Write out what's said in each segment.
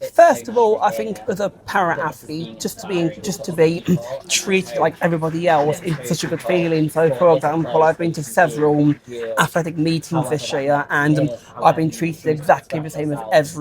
First of all, I think as a para-athlete, just to be treated like everybody else is such a good feeling. So, for example, I've been to several athletic meetings this year, and I've been treated exactly the same as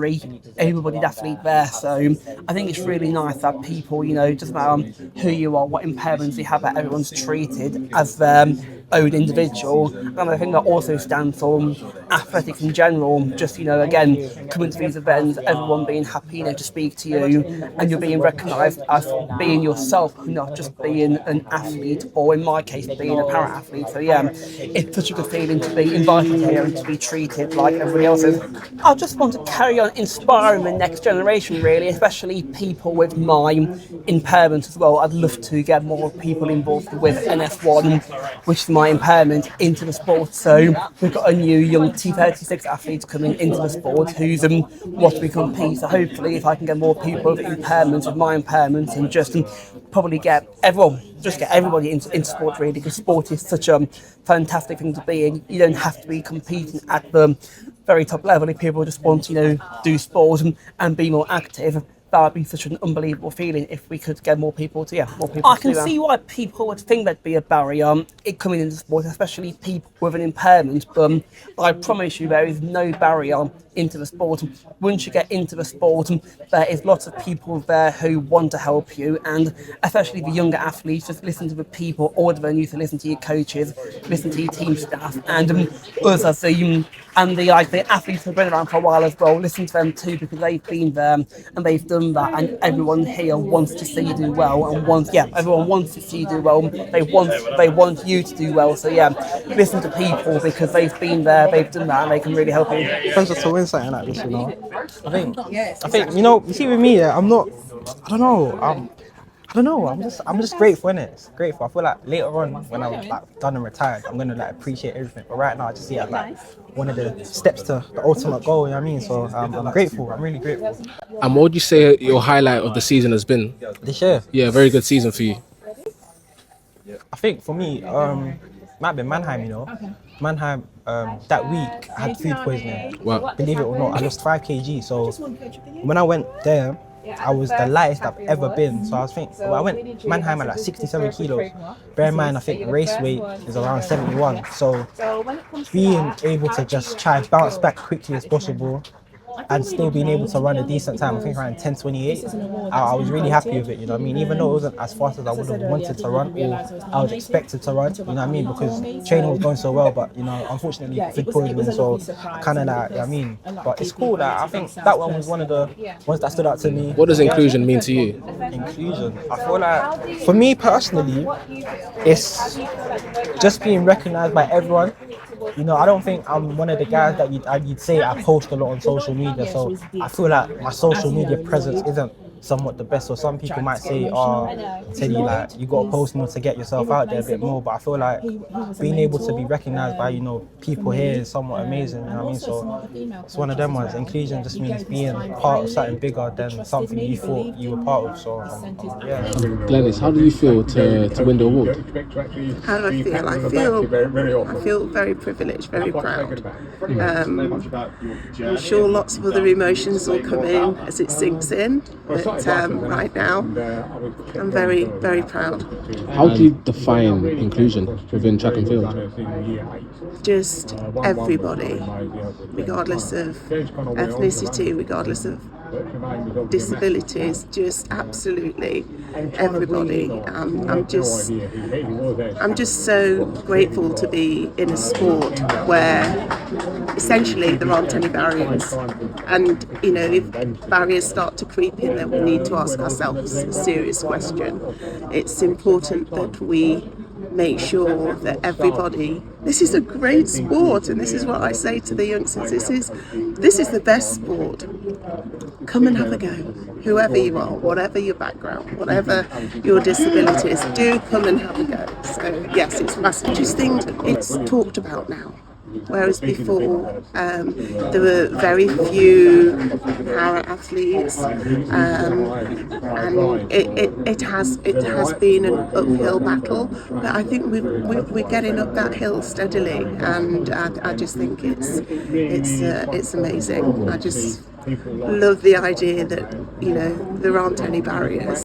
everybody athlete there. So, I think it's really nice that people, just about who you are, what impairments you have, that everyone's treated as their own individual. And I think that also stands for athletics in general. Just again, coming to these events, everyone being happy, to speak to you, and you're being recognised as being yourself, not just being an athlete, or in my case, being a para-athlete. So yeah, it's such a good feeling to be invited here and to be treated like everybody else is. I just want to carry on inspiring the next generation, really, especially people with my impairment as well. I'd love to get more people involved with NF1, which is my impairment, into the sport. So we've got a new young T36 athlete coming into the sport who's what we compete. So hopefully, if I can get more people with impairments, with my impairments, and just probably get everybody into sport, really, because sport is such a fantastic thing to be in. You don't have to be competing at the very top level. If people just want to do sport and be more active, that would be such an unbelievable feeling if we could get more people to I can see why people would think there'd be a barrier coming into sport, especially people with an impairment, but I promise you there is no barrier into the sport. Once you get into the sport, there is lots of people there who want to help you, and especially the younger athletes, just listen to the people, order them, you to listen to your coaches, listen to your team staff, and us as the athletes who've been around for a while as well, listen to them too, because they've been there and they've done that, and everyone here wants to see you do well, and everyone wants to see you do well. They want you to do well. So listen to people because they've been there, they've done that, and they can really help you. Thanks for win something like this, I think you see with me, I'm not. I don't know. I don't know. I'm just grateful, innit? It's grateful. I feel like later on, when I'm done and retired, I'm gonna appreciate everything. But right now, I just see it as one of the steps to the ultimate goal. You know what I mean? So I'm grateful. I'm really grateful. And what would you say your highlight of the season has been? This year? Yeah, very good season for you. I think for me, might be Mannheim. Mannheim. That week, I had food poisoning. Wow. Believe it or not, I lost 5 kg. So when I went there, I was the lightest I've ever been. So I went Mannheim at 67 kilos. Bear in mind, I think race weight is around 71. So being able to just try and bounce back quickly as possible and still being able to run a decent time, I think around 10:28, I was really happy with it, you know what I mean? Even though it wasn't as fast as I would have wanted to run or I was expected to run, you know what I mean? Because training was going so well, but unfortunately food poisoning, so kind of I mean, but it's cool that I think that one was one of the ones that stood out to me. What does inclusion mean to you? Inclusion, I feel like for me personally, it's just being recognised by everyone. I don't think I'm one of the guys that you'd say I post a lot on social media, so I feel like my social media presence isn't somewhat the best. So some people might say, Teddy, you got to post more to get yourself out there a bit more. But I feel like being able to be recognised by people here is somewhat amazing. You know what I mean? So it's one of them ones. Inclusion just means being part of something bigger than something you thought you were part of. So yeah. Glenys, how do you feel to win the award? How do I feel? I feel very privileged, very proud. I'm sure lots of other emotions will come in as it sinks in. But right now, I'm very, very proud. How do you define inclusion within track and field? Just everybody, regardless of ethnicity, regardless of disabilities, just absolutely everybody. I'm just so grateful to be in a sport where essentially there aren't any barriers, and if barriers start to creep in, then we need to ask ourselves a serious question. It's important that we make sure that everybody, this is a great sport, and this is what I say to the youngsters, this is the best sport. Come and have a go, whoever you are, whatever your background, whatever your disabilities, do come and have a go. So yes, it's massive. I just think it's talked about now. Whereas before there were very few para-athletes, and it has been an uphill battle, but I think we're getting up that hill steadily, and I just think it's amazing. love the idea that, you know, there aren't any barriers.